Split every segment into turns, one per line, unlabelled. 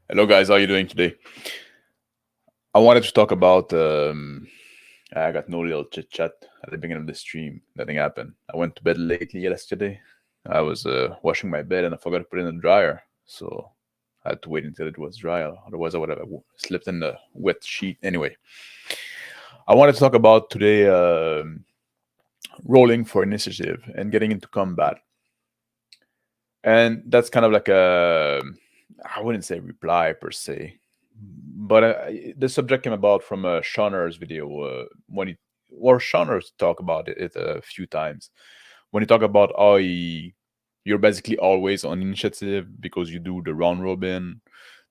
Hello, guys. How you doing today? I wanted to talk about. I got no little chit chat at the beginning of the stream. Nothing happened. I went to bed lately yesterday. I was washing my bed and I forgot to put it in the dryer, so I had to wait until it was dry. Otherwise, I would have slept in the wet sheet. Anyway, I wanted to talk about today rolling for initiative and getting into combat, and that's kind of like a I wouldn't say reply per se, but the subject came about from Shauner's video when he or Shauner's talk about it a few times when he talk about how you're basically always on initiative because you do the round robin.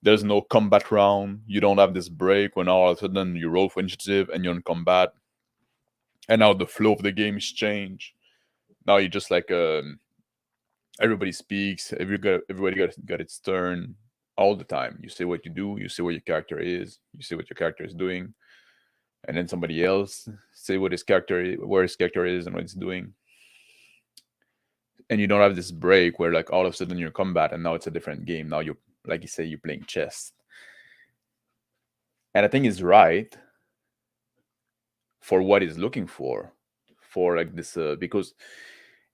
There's no combat round. You don't have this break when all of a sudden you roll for initiative and you're in combat, and now the flow of the game is changed. Now you just like everybody speaks. Everybody got its turn all the time. You say what you do. You say what your character is. You say what your character is doing, and then somebody else say what where his character is, and what he's doing. And you don't have this break where like all of a sudden you're in combat, and now it's a different game. Now you like you say you're playing chess, and I think he's right for what he's looking for like this because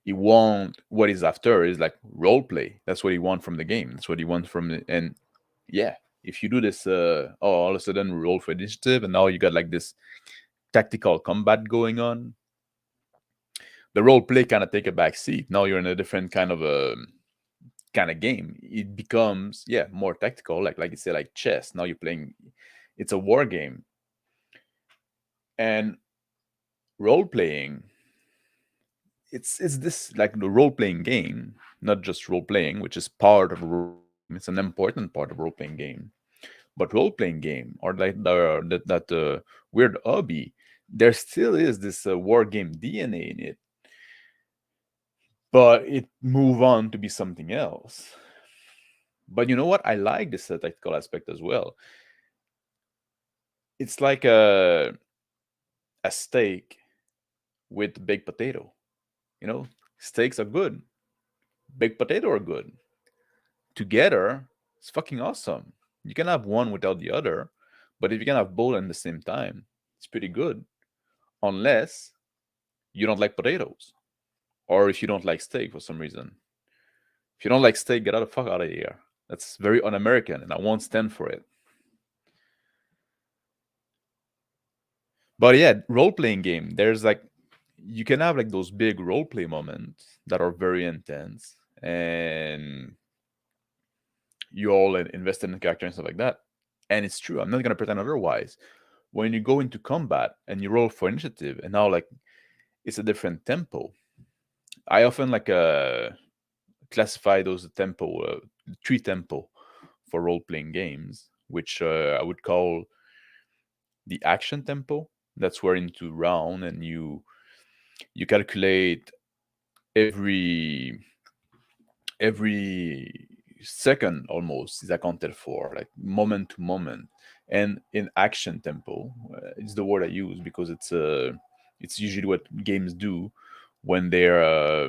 he want what he's after is like role play. That's what he want from the game. That's what he wants from it. And yeah, if you do this, all of a sudden roll for initiative, and now you got like this tactical combat going on. The role play kind of take a back seat. Now you're in a different kind of a kind of game. It becomes more tactical, like you say, like chess. Now you're playing. It's a war game, and role playing it's this like the role playing game, not just role playing, which is part of it's an important part of role playing game, but role playing game or like that weird hobby. There still is this war game DNA in it, but it move on to be something else. But you know what? I like this tactical aspect as well. It's like a steak with baked potato. You know, steaks are good, baked potato are good. Together, it's fucking awesome. You can have one without the other, but if you can have both at the same time, it's pretty good. Unless you don't like potatoes, or if you don't like steak for some reason. If you don't like steak, get out the fuck out of here. That's very un-American, and I won't stand for it. But yeah, role playing game. There's like you can have like those big role play moments that are very intense, and you all invested in the character and stuff like that. And it's true. I'm not gonna pretend otherwise. When you go into combat and you roll for initiative, and now like it's a different tempo. I often like classify those tempo, three tempo for role playing games, which I would call the action tempo. That's where into round and you calculate every second almost is accounted for, like moment to moment. And in action tempo, it's the word I use because it's usually what games do when they're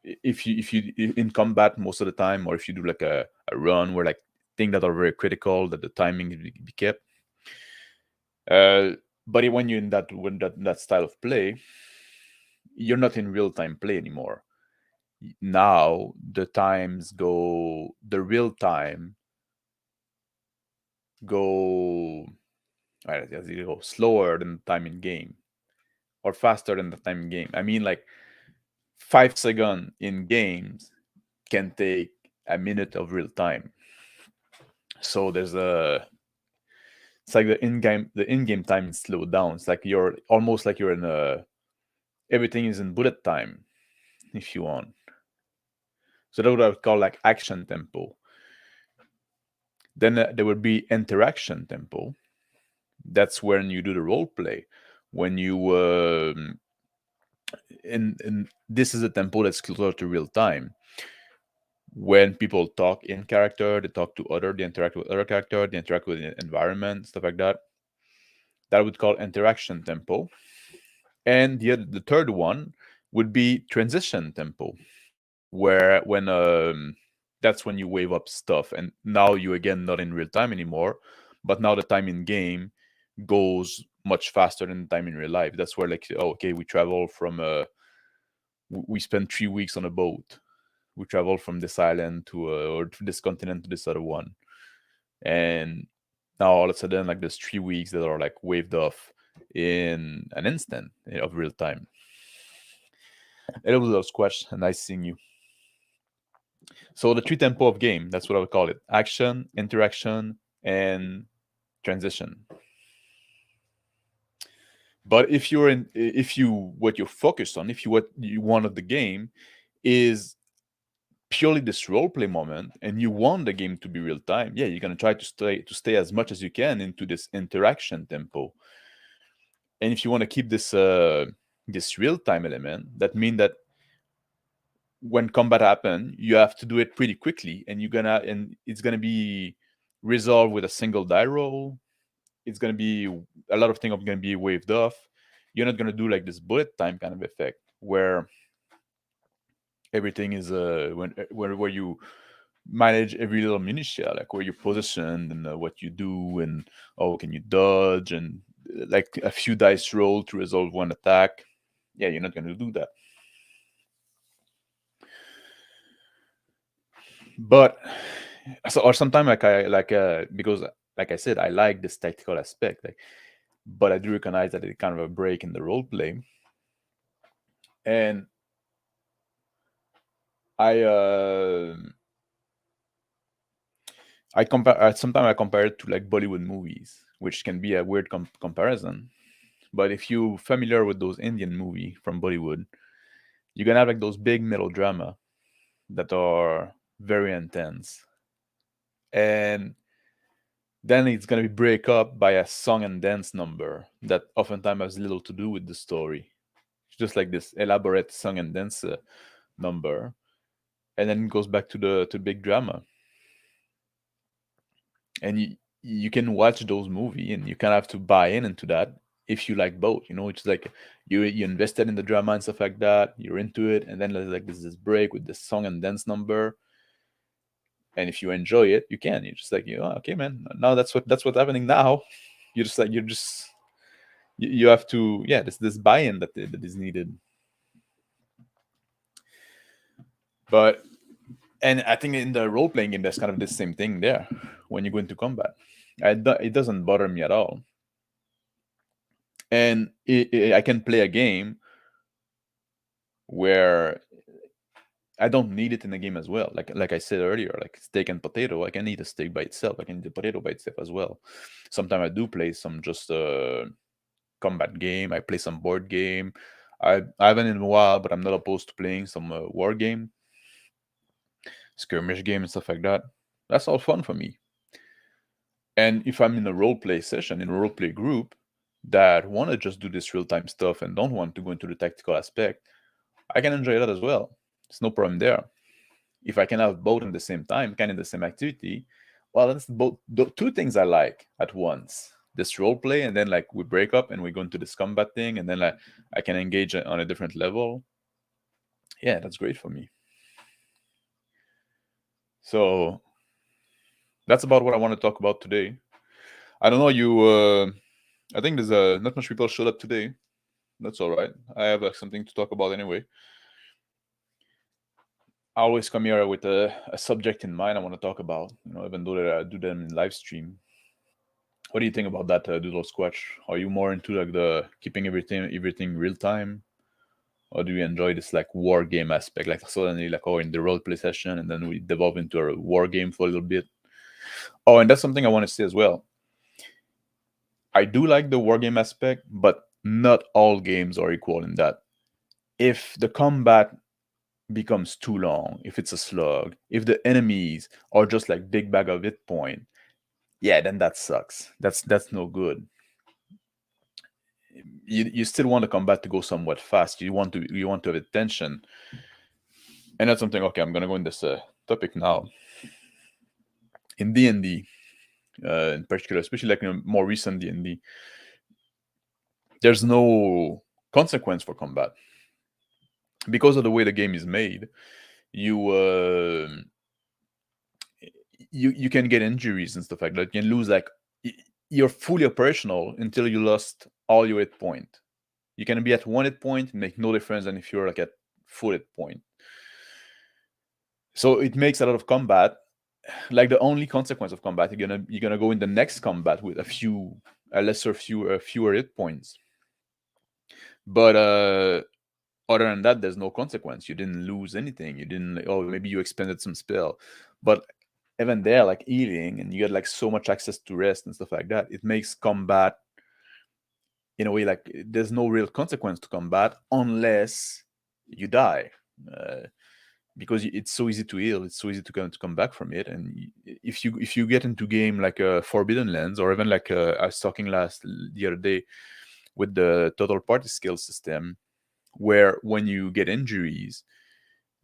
if you in combat most of the time, or if you do like a run where like things that are very critical that the timing be kept. Uh, but when you're in that style of play, you're not in real time play anymore. Now the real time go right, as you go slower than the time in game or faster than the time in game. I mean, like 5 seconds in games can take a minute of real time. So there's a it's like the in-game time is slowed down. It's like you're almost like you're in a everything is in bullet time if you want. So that would I would call like action tempo. Then there would be interaction tempo. That's when you do the role play. When you and this is a tempo that's closer to real time. When people talk in character, they talk to other, they interact with other character, they interact with the environment, stuff like that. That would call interaction tempo. And the third one would be transition tempo, where when that's when you wave up stuff, and now you again not in real time anymore, but now the time in game goes much faster than the time in real life. That's where like, oh, okay, we travel from we spend 3 weeks on a boat. We travel from this island to or to this continent to this other one, and now all of a sudden like there's 3 weeks that are like waved off in an instant of real time. Hello, Squash. Nice seeing you. So the three tempo of game, that's what I would call it: action, interaction, and transition. But if you what you're focused on, if you what you want of the game is purely this role play moment, and you want the game to be real time, yeah, you're gonna try to stay as much as you can into this interaction tempo. And if you want to keep this real time element, that means that when combat happen, you have to do it pretty quickly, and it's gonna be resolved with a single die roll. It's gonna be a lot of things are gonna be waved off. You're not gonna do like this bullet time kind of effect where everything is where you manage every little minutia, like where you're positioned and what you do, and oh, can you dodge, and like a few dice roll to resolve one attack. Yeah, you're not gonna do that. But so, or sometimes like I like because like I said, I like this tactical aspect, like, but I do recognize that it's kind of a break in the role play. And I sometimes I compare it to like Bollywood movies, which can be a weird comparison. But if you're familiar with those Indian movie from Bollywood, you're gonna have like those big melodrama that are very intense, and then it's gonna be break up by a song and dance number that oftentimes has little to do with the story. It's just like this elaborate song and dance number, and then it goes back to the big drama. And you can watch those movie, and you kind of have to buy into that if you like both. It's like you invested in the drama and stuff like that. You're into it, and then there's like this break with this song and dance number. And if you enjoy it, you can. You're just like, okay, man. Now that's what's happening now. You have to, yeah. This buy-in that is needed. But and I think in the role playing game, there's kind of the same thing there when you go into combat. It doesn't bother me at all, and I can play a game where I don't need it in the game as well. Like I said earlier, like steak and potato, I can eat a steak by itself. I can eat a potato by itself as well. Sometimes I do play some just combat game. I play some board game. I haven't in a while, but I'm not opposed to playing some war game, skirmish game, and stuff like that. That's all fun for me. And if I'm in a role play session, in a role play group that want to just do this real time stuff and don't want to go into the tactical aspect, I can enjoy that as well. There's no problem there. If I can have both at the same time, kind of the same activity, well, that's both the two things I like at once. This role play, and then like we break up and we go into this combat thing, and then like I can engage on a different level. Yeah, that's great for me. So that's about what I want to talk about today. I don't know you. I think there's not much people showed up today. That's all right. I have something to talk about anyway. I always come here with a subject in mind I want to talk about. Even though that I do them in live stream. What do you think about that, Doodle Squatch? Are you more into like the keeping everything real time, or do you enjoy this like war game aspect? Like suddenly, like in the role play session, and then we devolve into a war game for a little bit. Oh, and that's something I want to say as well. I do like the war game aspect, but not all games are equal in that. If the combat becomes too long, if it's a slug, if the enemies are just like big bag of hit point, yeah, then that sucks. That's no good. You still want the combat to go somewhat fast. You want to have attention, and that's something. Okay, I'm gonna go in this topic now. In D&D, in particular, especially like more recent D&D, there's no consequence for combat because of the way the game is made. You you can get injuries and stuff like that. You can lose like you're fully operational until you lost all your hit point. You can be at 1 hit point, make no difference than if you're like at full hit point. So it makes a lot of combat like the only consequence of combat. You're gonna go in the next combat with fewer hit points. But other than that, there's no consequence. You didn't lose anything. You didn't. Oh, maybe you expended some spell, but even there, like healing, and you get like so much access to rest and stuff like that. It makes combat in a way like there's no real consequence to combat unless you die. Because it's so easy to heal, it's so easy to come back from it. And if you get into game like a Forbidden Lands, or even like I was talking the other day with the total party skill system, where when you get injuries,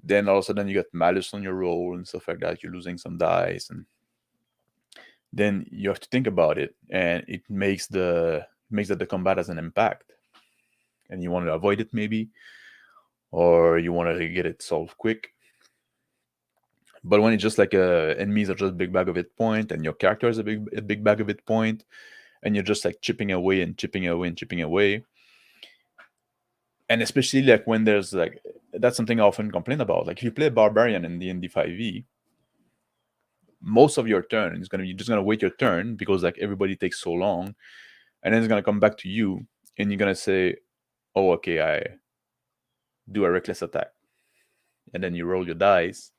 then all of a sudden you get malus on your roll and stuff like that. You're losing some dice, and then you have to think about it, and it makes that the combat has an impact, and you want to avoid it maybe, or you want to get it solved quick. But when it's just like enemies are just a big bag of hit point, and your character is a big bag of hit point, and you're just like chipping away and chipping away and chipping away. And especially like when there's like, that's something I often complain about. Like if you play Barbarian in D&D 5e, most of your turn is you're just gonna wait your turn because like everybody takes so long, and then it's gonna come back to you, and you're gonna say, "Oh, okay, I do a reckless attack," and then you roll your dice,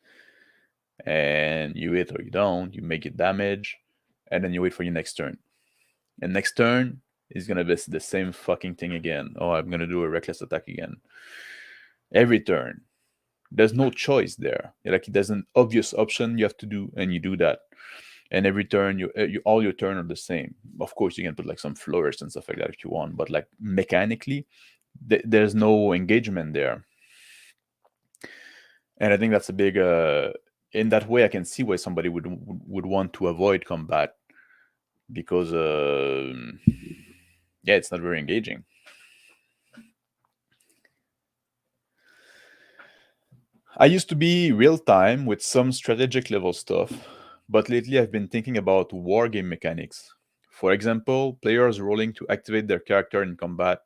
and you hit or you don't, you make it damage, and then you wait for your next turn. And next turn is gonna be the same fucking thing again. Oh, I'm gonna do a reckless attack again. Every turn. There's no choice there. Like there's an obvious option you have to do, and you do that. And every turn, you all your turn are the same. Of course, you can put like some flourish and stuff like that if you want, but like mechanically, there's no engagement there. And I think that's a big. In that way, I can see why somebody would want to avoid combat, because yeah, it's not very engaging. I used to be real time with some strategic level stuff, but lately I've been thinking about wargame mechanics. For example, players rolling to activate their character in combat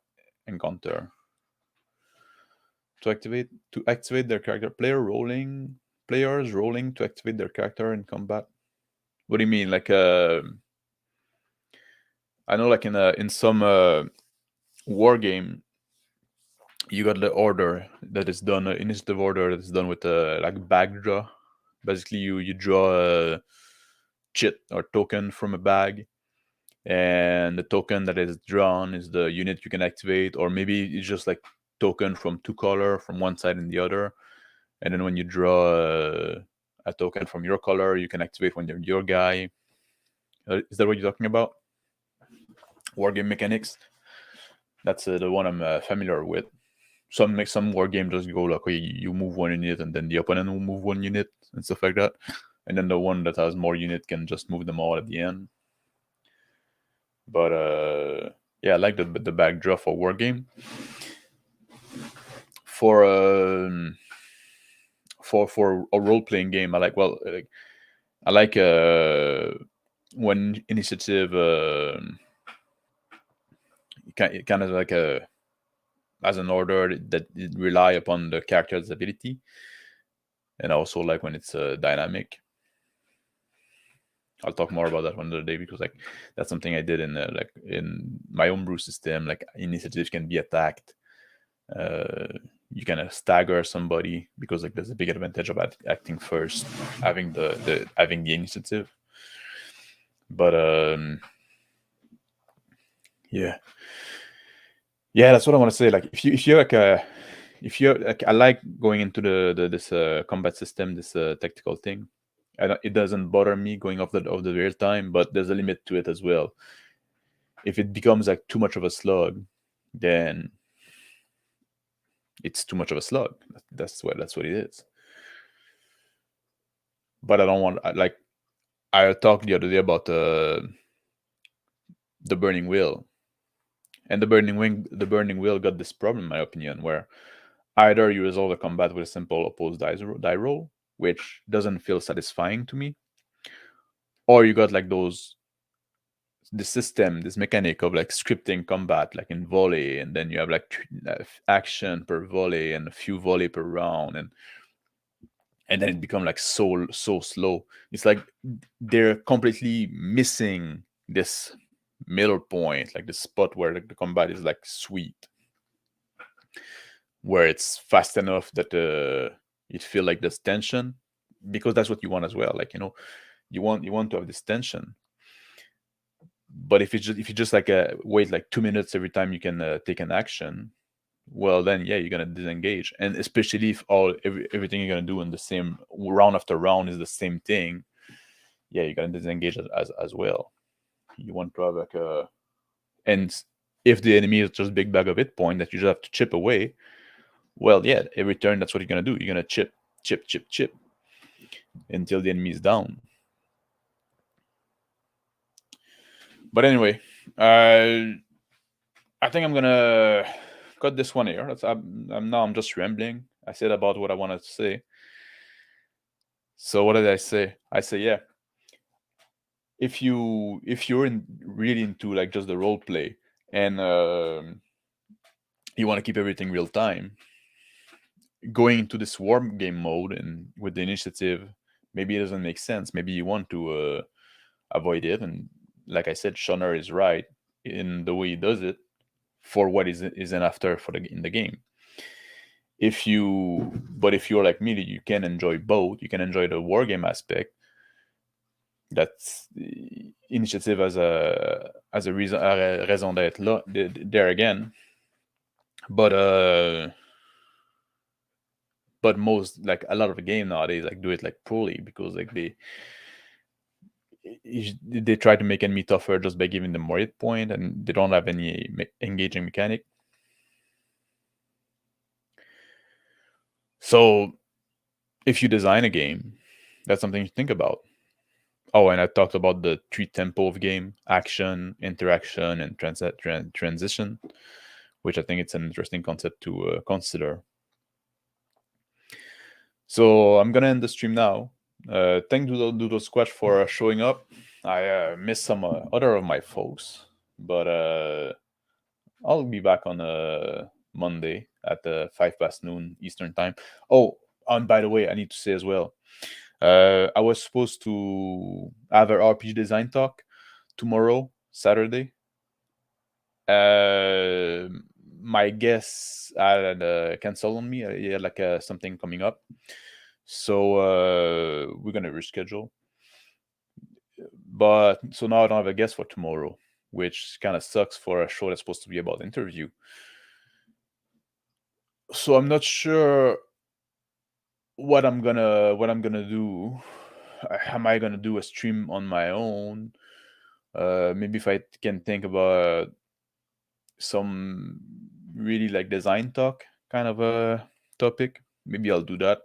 encounter. To activate their character, players rolling to activate their character in combat. What do you mean? Like I know like in some war game, you got the order that is done, initiative order that is done with like bag draw. Basically, you draw a chit or token from a bag, and the token that is drawn is the unit you can activate, or maybe it's just like token from two color from one side and the other. And then when you draw a token from your color, you can activate when you're your guy. Is that what you're talking about? Wargame mechanics. That's the one I'm familiar with. Some war game just go like, okay, you move one unit and then the opponent will move one unit and stuff like that, and then the one that has more unit can just move them all at the end. But yeah, I like the backdraw for war game. For a role playing game, I like when initiative kind of like as an order that rely upon the character's ability, and also like when it's dynamic. I'll talk more about that one other day, because like that's something I did in like in my homebrew system. Like initiatives can be attacked. You kind of stagger somebody because like there's a big advantage about acting first, having the initiative. But yeah, that's what I want to say. Like if you're like I like going into this combat system, this tactical thing. It doesn't bother me going off the real time, but there's a limit to it as well. If it becomes like too much of a slug, then it's too much of a slug. That's what it is. But I don't want, like, I talked the other day about the Burning Wheel, and the Burning Wheel got this problem, in my opinion, where either you resolve the combat with a simple opposed die roll, which doesn't feel satisfying to me, or you got like the system, this mechanic of like scripting combat, like in volley, and then you have like action per volley and a few volley per round, and then it become like so slow. It's like they're completely missing this middle point, like the spot where like, the combat is like sweet, where it's fast enough that it feel like there's tension, because that's what you want as well. Like, you know, you want to have this tension. But if you just like wait like 2 minutes every time you can take an action, well then yeah, you're gonna disengage. And especially if everything you're gonna do in the same round after round is the same thing, yeah, you're gonna disengage as well. You want to have like a, and if the enemy is just big bag of hit point that you just have to chip away, well yeah, every turn that's what you're gonna do. You're gonna chip until the enemy is down. But anyway, I think I'm gonna cut this one here. I'm just rambling. I said about what I wanted to say. So what did I say? I say, yeah, if you're really into like just the role play, and you want to keep everything real time, going into this war game mode and with the initiative, maybe it doesn't make sense. Maybe you want to avoid it. And like I said, Shoner is right in the way he does it for what is in after for in the game. But if you're like me, you can enjoy both. You can enjoy the war game aspect. That's initiative as a reason, raison d'être là, there again. But most, like a lot of the game nowadays, like do it like poorly, because like they try to make enemy tougher just by giving them more hit point, and they don't have any engaging mechanic. So if you design a game, that's something to think about. Oh, and I talked about the 3 tempo of game: action, interaction, and transition, which I think it's an interesting concept to consider. So I'm gonna end the stream now. Thank Doodle Squash for showing up. I missed some other of my folks, but I'll be back on Monday at 5 past noon Eastern time. Oh, and by the way, I need to say as well, I was supposed to have an RPG design talk tomorrow, Saturday. My guest had canceled on me. He had like something coming up, so we're gonna reschedule. But so now I don't have a guest for tomorrow, which kind of sucks for a show that's supposed to be about interview. So I'm not sure what I'm gonna do. Am I gonna do a stream on my own? Maybe if I can think about some really like design talk kind of a topic, maybe I'll do that.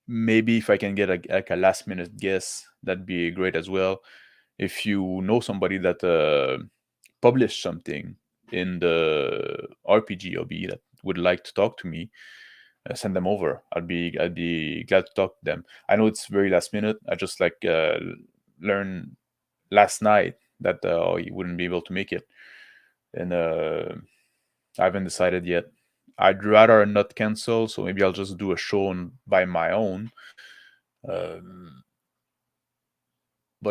Maybe if I can get like a last minute guess, that'd be great as well. If you know somebody that published something in the RPG hobby that would like to talk to me, send them over. I'd be glad to talk to them. I know it's very last minute. I just like learned last night that he wouldn't be able to make it, and I haven't decided yet. I'd rather not cancel, so maybe I'll just do a show by my own. But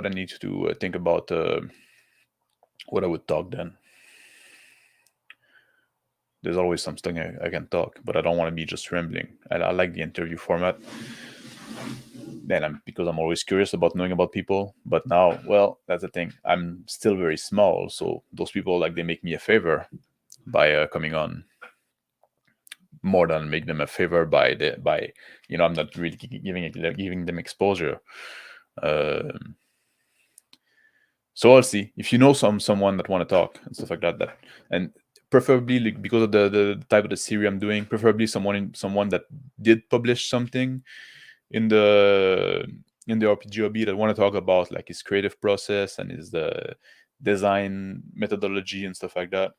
I need to think about what I would talk then. There's always something I can talk, but I don't want to be just rambling. I like the interview format. Then because I'm always curious about knowing about people. But now, well, that's the thing. I'm still very small, so those people, like, they make me a favor by coming on, more than make them a favor by I'm not really giving them exposure. So I'll see. If you know someone that want to talk and stuff like that, and preferably, like, because of the type of the series I'm doing, preferably someone that did publish something in the RPG hobby, that want to talk about like his creative process and his design methodology and stuff like that.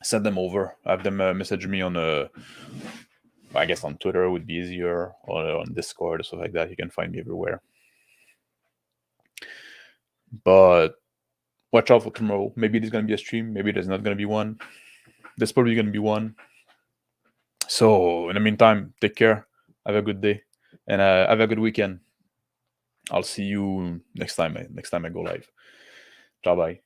Send them over. Have them message me on I guess on Twitter would be easier, or on Discord or stuff like that. You can find me everywhere. But watch out for tomorrow. Maybe there's gonna be a stream. Maybe there's not gonna be one. There's probably gonna be one. So in the meantime, take care. Have a good day, and have a good weekend. I'll see you next time. Next time I go live. Ciao, bye.